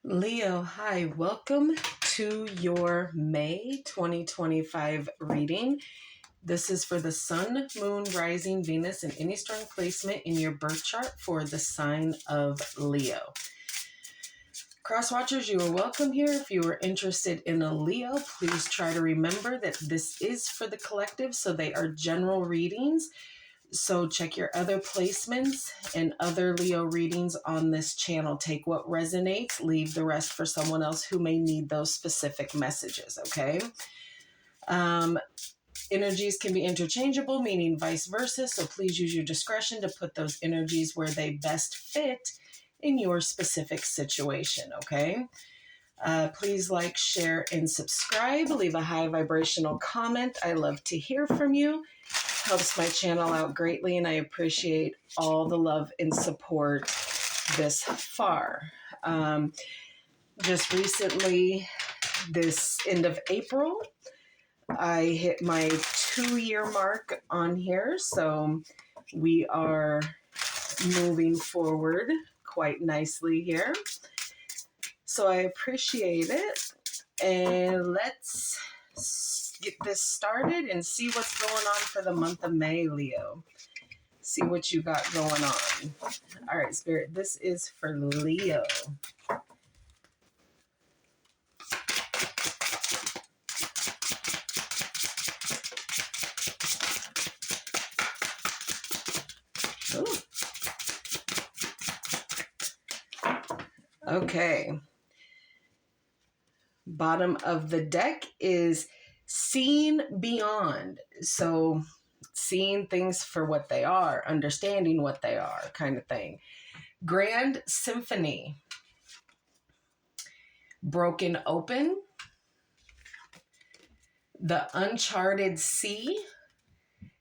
Leo, hi, welcome to your May 2025 reading. This is for the Sun, Moon, Rising, Venus, and any strong placement in your birth chart for the sign of Leo. Crosswatchers, you are welcome here. If you are interested in a Leo, please try to remember that this is for the collective, so they are general readings. So check your other placements and other Leo readings on this channel. Take what resonates, leave the rest for someone else who may need those specific messages, okay? Energies can be interchangeable, meaning vice versa. So please use your discretion to put those energies where they best fit in your specific situation, okay? Please like, share, and subscribe. Leave a high vibrational comment. I love to hear from you. Helps my channel out greatly, and I appreciate all the love and support this far. Just recently, this end of April, I hit my 2-year mark on here, so we are moving forward quite nicely here. So I appreciate it, and let's get this started and see what's going on for the month of May, Leo. See what you got going on. All right, Spirit, this is for Leo. Ooh. Okay. Bottom of the deck is seeing beyond. So seeing things for what they are, understanding what they are, kind of thing. Grand Symphony. Broken Open. The Uncharted Sea.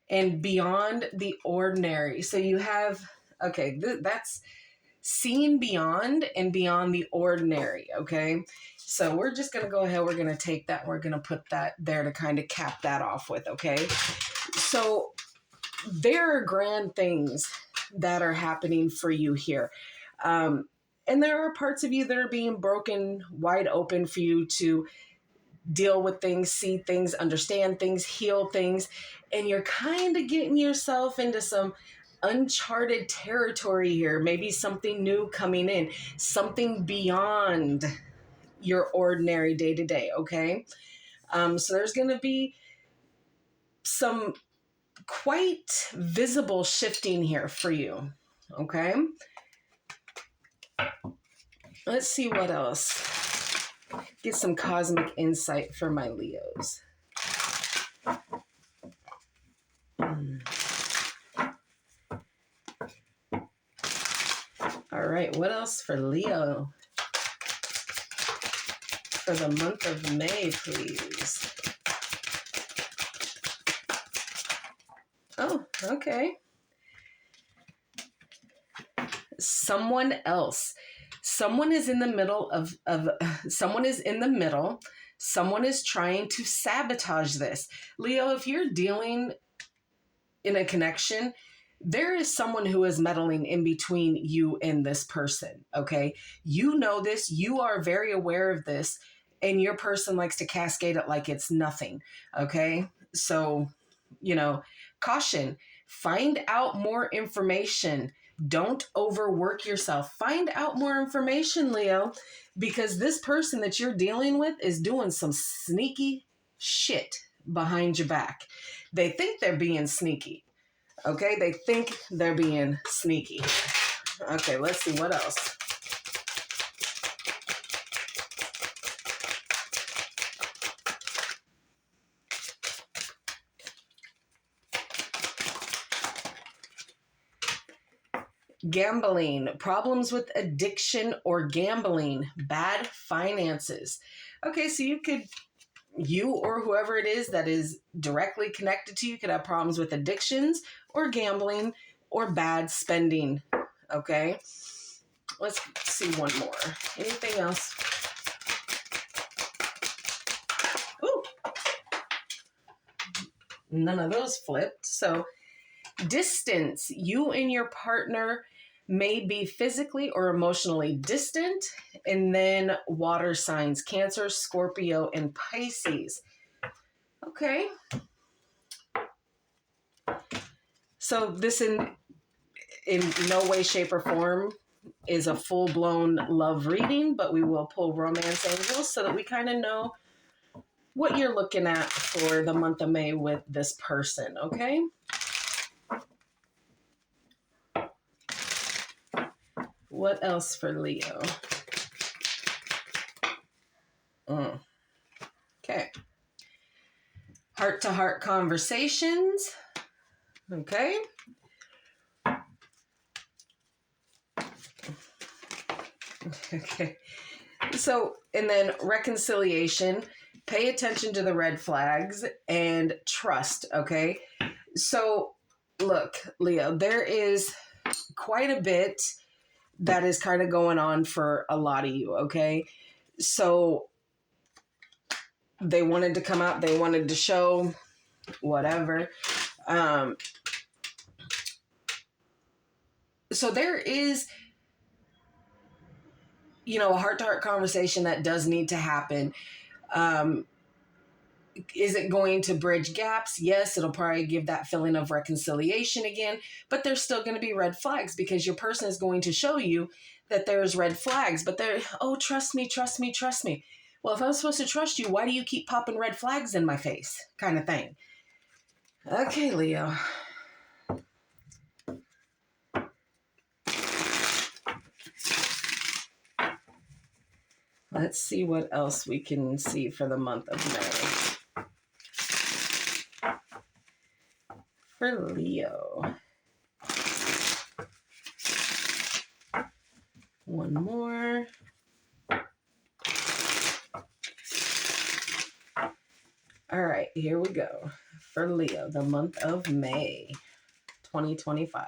And Beyond the Ordinary. So you have, okay, that's seeing beyond and beyond the ordinary, okay? So we're just going to go ahead. We're going to take that. We're going to put that there to kind of cap that off with, okay? So there are grand things that are happening for you here. And there are parts of you that are being broken wide open for you to deal with things, see things, understand things, heal things. And you're kind of getting yourself into some uncharted territory here. Maybe something new coming in, something beyond your ordinary day-to-day, okay? So there's going to be some quite visible shifting here for you, okay? Let's see what else. Get some cosmic insight for my Leos. All right, what else for Leo? For the month of May, please. Oh, okay. Someone else. Someone is in the middle of someone is in the middle. Someone is trying to sabotage this. Leo, if you're dealing in a connection, there is someone who is meddling in between you and this person, okay? You know this. You are very aware of this, and your person likes to cascade it like it's nothing, okay? So, caution. Find out more information. Don't overwork yourself. Find out more information, Leo, because this person that you're dealing with is doing some sneaky shit behind your back. They think they're being sneaky. Okay, they think they're being sneaky. Okay, let's see what else. Gambling, problems with addiction or gambling, bad finances. Okay, so you or whoever it is that is directly connected to you could have problems with addictions or gambling or bad spending. Okay, let's see one more. Anything else? Ooh, none of those flipped. So distance, you and your partner may be physically or emotionally distant. And then water signs, Cancer, Scorpio, and Pisces. Okay. So this in no way, shape, or form is a full-blown love reading, but we will pull romance angels so that we kind of know what you're looking at for the month of May with this person, okay? What else for Leo? Okay. Heart-to-heart conversations. Okay. Okay. So, and then reconciliation. Pay attention to the red flags and trust, okay? So, look, Leo, there is quite a bit that is kind of going on for a lot of you, okay? So, they wanted to come out, they wanted to show whatever. So there is, a heart-to-heart conversation that does need to happen. Is it going to bridge gaps? Yes, it'll probably give that feeling of reconciliation again, but there's still going to be red flags because your person is going to show you that there's red flags, but they're, oh, trust me, trust me, trust me. Well, if I'm supposed to trust you, why do you keep popping red flags in my face? Kind of thing. Okay, Leo. Let's see what else we can see for the month of May. For Leo. One more. All right, here we go. For Leo, the month of May, 2025.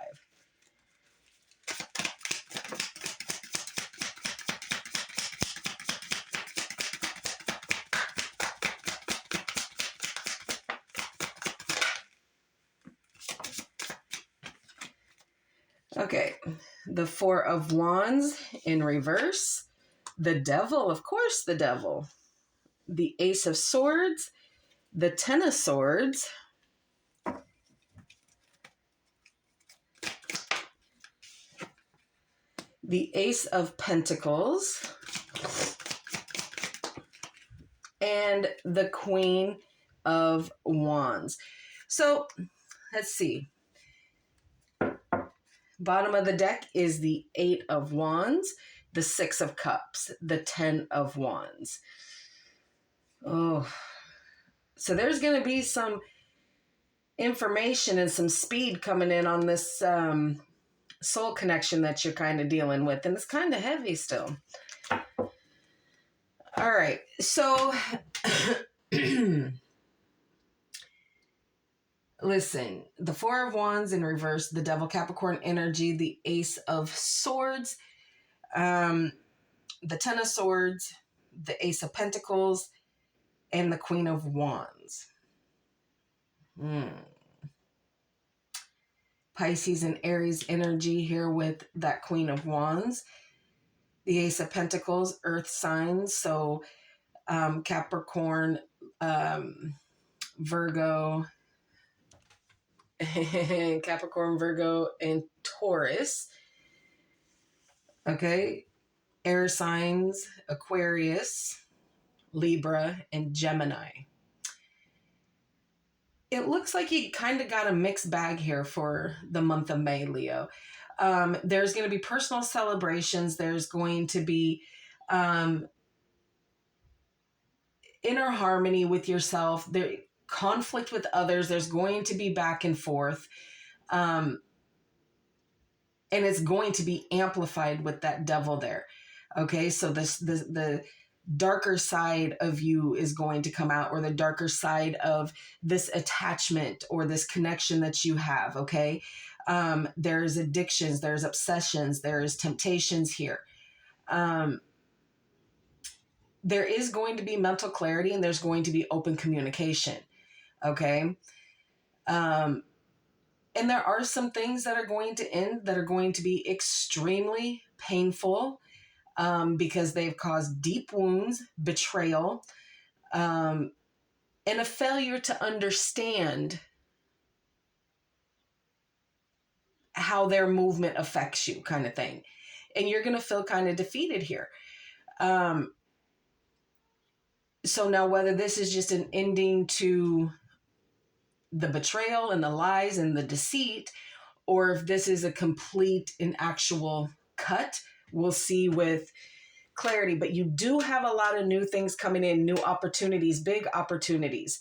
Okay, the Four of Wands in reverse. The Devil, of course, the Devil. The Ace of Swords. The Ten of Swords. The Ace of Pentacles. And the Queen of Wands. So, let's see. Bottom of the deck is the Eight of Wands, the Six of Cups, the Ten of Wands. Oh, so there's going to be some information and some speed coming in on this soul connection that you're kind of dealing with, and it's kind of heavy still. All right, so listen, the Four of Wands in reverse, the Devil, Capricorn energy, the Ace of Swords, the Ten of Swords, the Ace of Pentacles, and the Queen of Wands. Pisces and Aries energy here with that Queen of Wands. The Ace of Pentacles, earth signs, so Capricorn, Virgo, Capricorn, Virgo, and Taurus. Okay, air signs, Aquarius, Libra, and Gemini. It looks like you kind of got a mixed bag here for the month of May, Leo. There's going to be personal celebrations. There's going to be inner harmony with yourself. There, conflict with others. There's going to be back and forth. And it's going to be amplified with that devil there. Okay, so the darker side of you is going to come out, or the darker side of this attachment or this connection that you have, okay? There's addictions, there's obsessions, there's temptations here. There is going to be mental clarity, and there's going to be open communication, okay? And And there are some things that are going to end that are going to be extremely painful, because they've caused deep wounds, betrayal, and a failure to understand how their movement affects you, kind of thing. And you're going to feel kind of defeated here. So now, whether this is just an ending to the betrayal and the lies and the deceit, or if this is a complete and actual cut, we'll see with clarity. But you do have a lot of new things coming in, new opportunities, big opportunities.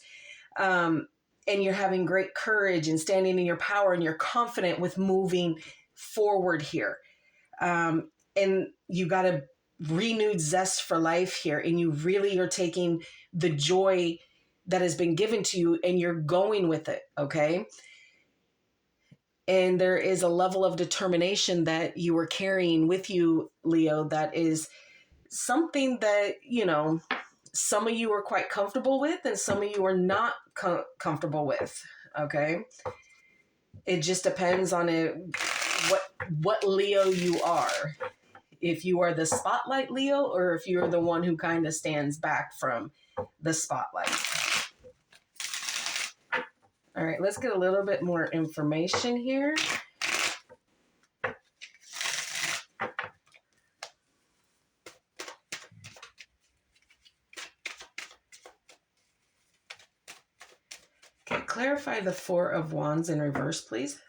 And you're having great courage and standing in your power, and you're confident with moving forward here. And you got a renewed zest for life here, and you really are taking the joy that has been given to you and you're going with it, okay? And there is a level of determination that you are carrying with you, Leo, that is something that, some of you are quite comfortable with and some of you are not comfortable with, okay? It just depends on what Leo you are. If you are the spotlight Leo, or if you're the one who kind of stands back from the spotlight. All right, let's get a little bit more information here. Okay, clarify the Four of Wands in reverse, please.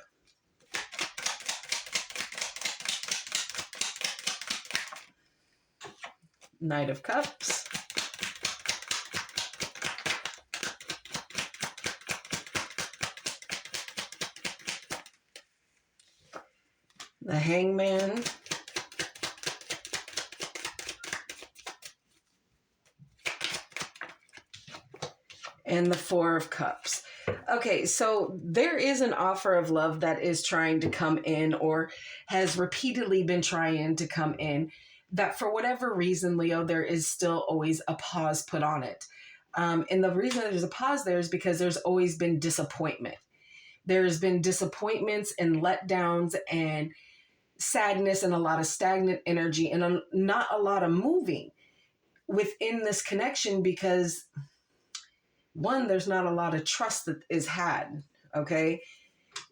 Knight of Cups. The Hangman. And the Four of Cups. Okay, so there is an offer of love that is trying to come in, or has repeatedly been trying to come in, that for whatever reason, Leo, there is still always a pause put on it. And the reason there's a pause there is because there's always been disappointment. There's been disappointments and letdowns and sadness and a lot of stagnant energy and not a lot of moving within this connection, because one, there's not a lot of trust that is had, okay?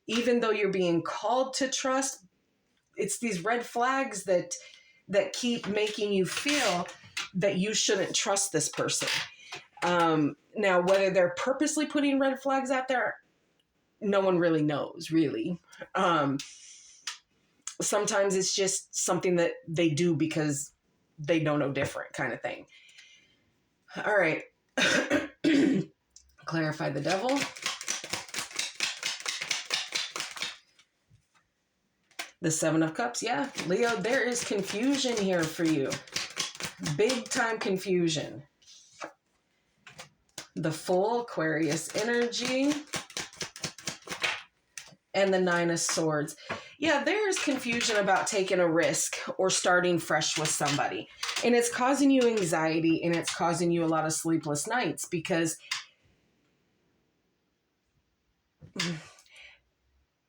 Even though you're being called to trust, it's these red flags that keep making you feel that you shouldn't trust this person. Now, whether they're purposely putting red flags out there, no one really knows, really. Sometimes it's just something that they do because they don't know different, kind of thing. All right. Clarify the Devil. The Seven of Cups. Yeah, Leo, there is confusion here for you. Big time confusion. The Full, Aquarius energy. And the Nine of Swords. Yeah, there is confusion about taking a risk or starting fresh with somebody. And it's causing you anxiety, and it's causing you a lot of sleepless nights, because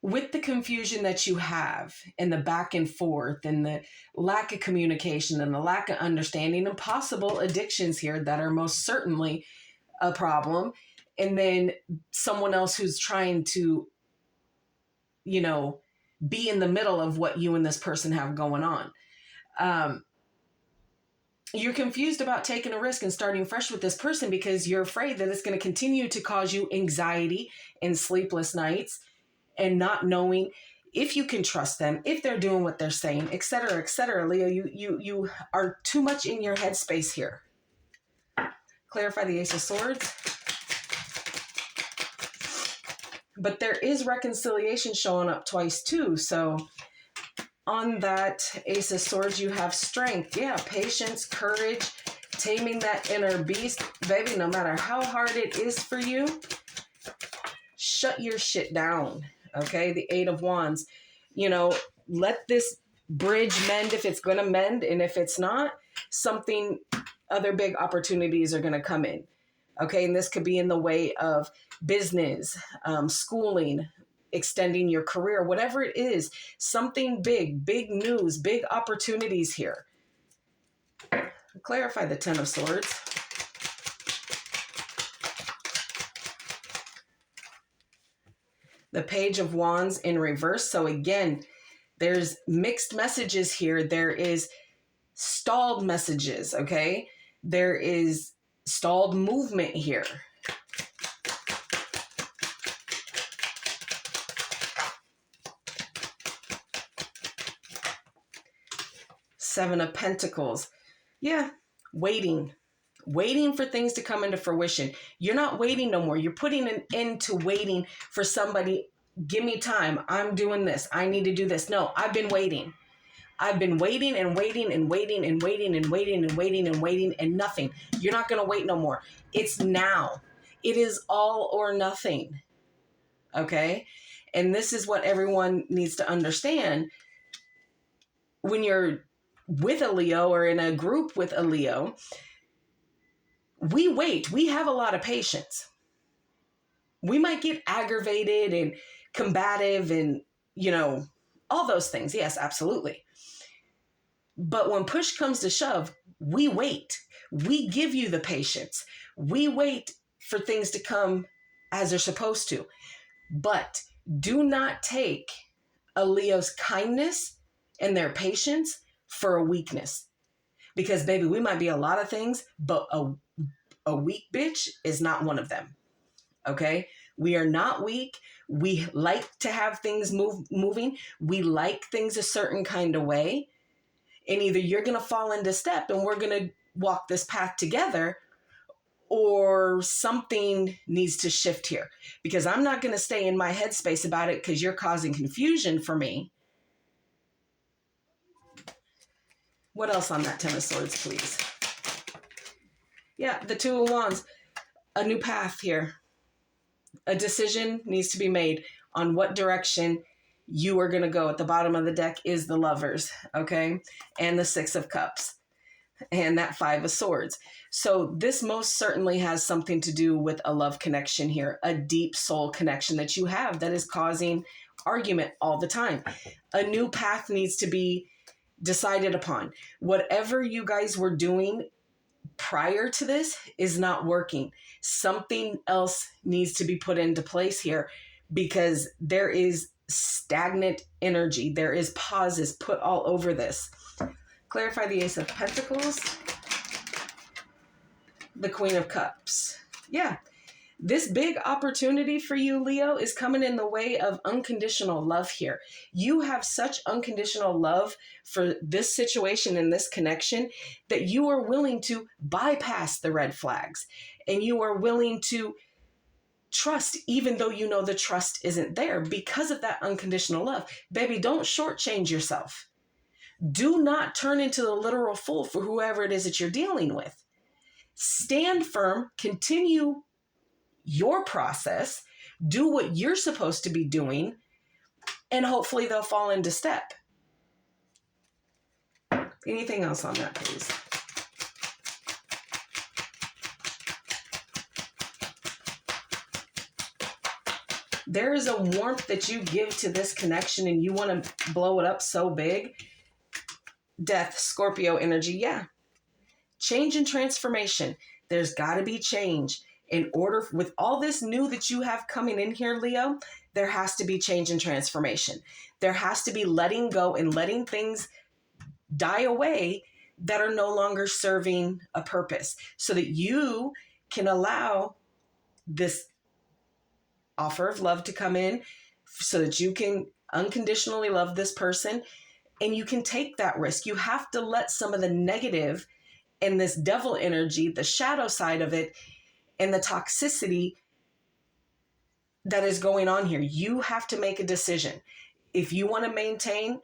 with the confusion that you have and the back and forth and the lack of communication and the lack of understanding and possible addictions here that are most certainly a problem, and then someone else who's trying to, be in the middle of what you and this person have going on. You're confused about taking a risk and starting fresh with this person because you're afraid that it's going to continue to cause you anxiety and sleepless nights and not knowing if you can trust them, if they're doing what they're saying, et cetera, et cetera. Leo, you are too much in your headspace here. Clarify the Ace of Swords. But there is reconciliation showing up twice too. So on that Ace of Swords, you have strength. Yeah, patience, courage, taming that inner beast. Baby, no matter how hard it is for you, shut your shit down. Okay, the Eight of Wands. Let this bridge mend if it's going to mend. And if it's not, other big opportunities are going to come in. Okay, and this could be in the way of business, schooling, extending your career, whatever it is, something big, big news, big opportunities here. Clarify the Ten of Swords. The Page of Wands in reverse. So again, there's mixed messages here. There is stalled messages, okay? There is stalled movement here. Seven of Pentacles. Yeah, waiting for things to come into fruition. You're not waiting no more. You're putting an end to waiting for somebody. Give me time. I'm doing this. I need to do this. No, I've been waiting. I've been waiting and waiting and waiting and waiting and waiting and waiting and waiting and nothing. You're not going to wait no more. It's now. It is all or nothing. Okay? And this is what everyone needs to understand. When you're with a Leo or in a group with a Leo, we wait. We have a lot of patience. We might get aggravated and combative and, all those things. Yes, absolutely. But when push comes to shove, we wait. We give you the patience. We wait for things to come as they're supposed to. But do not take a Leo's kindness and their patience for a weakness. Because, baby, we might be a lot of things, but a weak bitch is not one of them. Okay? We are not weak. We like to have things moving. We like things a certain kind of way. And either you're going to fall into step and we're going to walk this path together, or something needs to shift here. Because I'm not going to stay in my headspace about it because you're causing confusion for me. What else on that Ten of Swords, please? Yeah, the Two of Wands. A new path here. A decision needs to be made on what direction you are going to go. At the bottom of the deck is the Lovers, okay? And the Six of Cups. And that Five of Swords. So this most certainly has something to do with a love connection here. A deep soul connection that you have that is causing argument all the time. A new path needs to be decided upon. Whatever you guys were doing prior to this is not working. Something else needs to be put into place here because there is stagnant energy. There is pauses put all over this. Clarify the Ace of Pentacles. The Queen of Cups. Yeah. This big opportunity for you, Leo, is coming in the way of unconditional love here. You have such unconditional love for this situation and this connection that you are willing to bypass the red flags and you are willing to trust even though you know the trust isn't there because of that unconditional love. Baby, don't shortchange yourself. Do not turn into the literal fool for whoever it is that you're dealing with. Stand firm, continue your process, do what you're supposed to be doing, and hopefully they'll fall into step. Anything else on that, please? There is a warmth that you give to this connection and you want to blow it up so big. Death, Scorpio energy, yeah. Change and transformation. There's got to be change. In order, with all this new that you have coming in here, Leo, there has to be change and transformation. There has to be letting go and letting things die away that are no longer serving a purpose so that you can allow this offer of love to come in so that you can unconditionally love this person and you can take that risk. You have to let some of the negative and this devil energy, the shadow side of it, and the toxicity that is going on here. You have to make a decision. If you want to maintain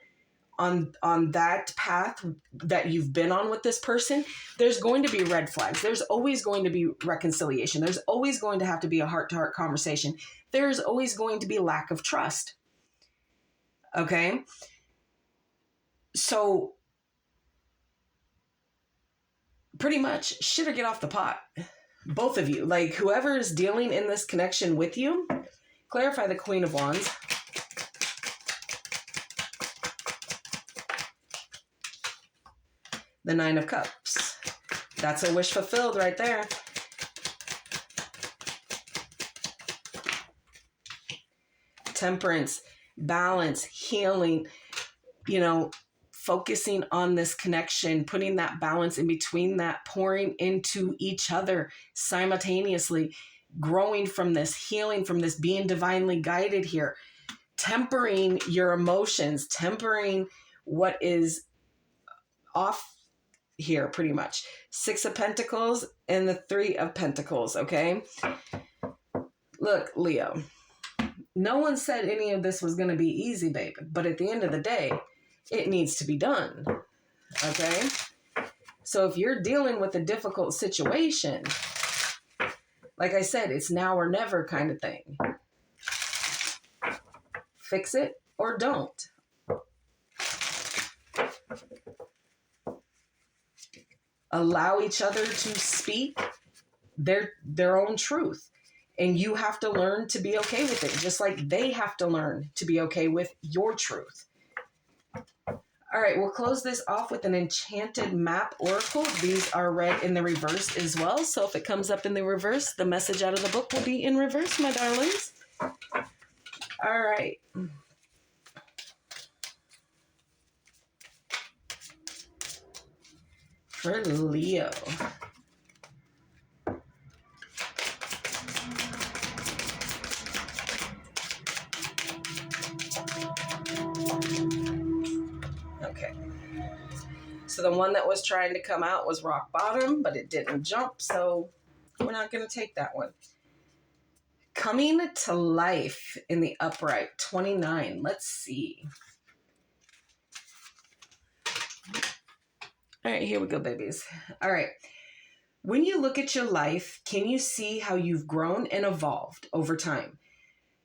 on that path that you've been on with this person, there's going to be red flags. There's always going to be reconciliation. There's always going to have to be a heart-to-heart conversation. There's always going to be lack of trust. Okay? So pretty much shit or get off the pot. Both of you, like whoever is dealing in this connection with you, clarify the Queen of Wands. The Nine of Cups. That's a wish fulfilled right there. Temperance, balance, healing, you know, focusing on this connection, putting that balance in between that, pouring into each other simultaneously, growing from this, healing from this, being divinely guided here, tempering your emotions, tempering what is off here pretty much. Six of Pentacles and the Three of Pentacles, okay? Look, Leo, no one said any of this was going to be easy, baby, but at the end of the day, it needs to be done, okay? So if you're dealing with a difficult situation, like I said, it's now or never kind of thing. Fix it or don't. Allow each other to speak their own truth. And you have to learn to be okay with it, just like they have to learn to be okay with your truth. All right, we'll close this off with an enchanted map oracle. These are read in the reverse as well. So if it comes up in the reverse, the message out of the book will be in reverse, my darlings. All right. For Leo. Okay. So the one that was trying to come out was rock bottom, but it didn't jump, so we're not going to take that one. Coming to life in the upright, 29. Let's see. All right, here we go, babies. All right. When you look at your life, can you see how you've grown and evolved over time?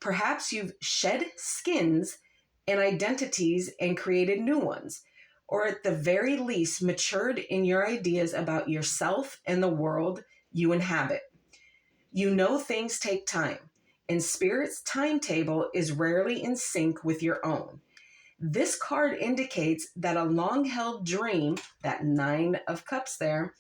Perhaps you've shed skins and identities and created new ones, or at the very least matured in your ideas about yourself and the world you inhabit. You know things take time, and Spirit's timetable is rarely in sync with your own. This card indicates that a long-held dream, that Nine of Cups there,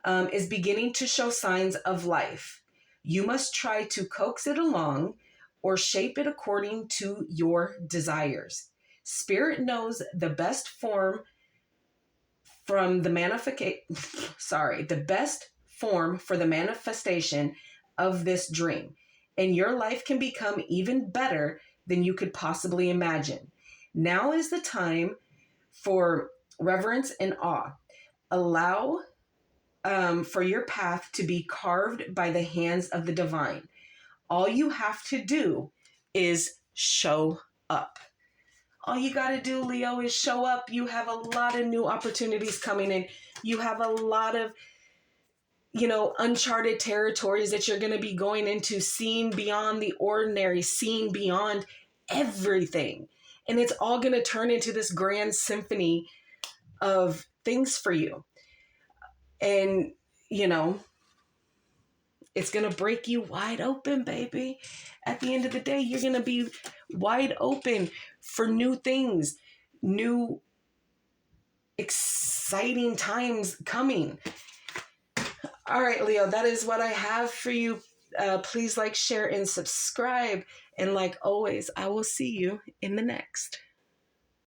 is beginning to show signs of life. You must try to coax it along or shape it according to your desires. Spirit knows the best form from the the best form for the manifestation of this dream, and your life can become even better than you could possibly imagine. Now is the time for reverence and awe. Allow for your path to be carved by the hands of the divine. All you have to do is show up. All you got to do, Leo, is show up. You have a lot of new opportunities coming in. You have a lot of, uncharted territories that you're going to be going into, seeing beyond the ordinary, seeing beyond everything. And it's all going to turn into this grand symphony of things for you. And, it's going to break you wide open, baby. At the end of the day, you're going to be wide open for new things, new exciting times coming. All right, Leo, that is what I have for you. Please like, share, and subscribe. And like always, I will see you in the next.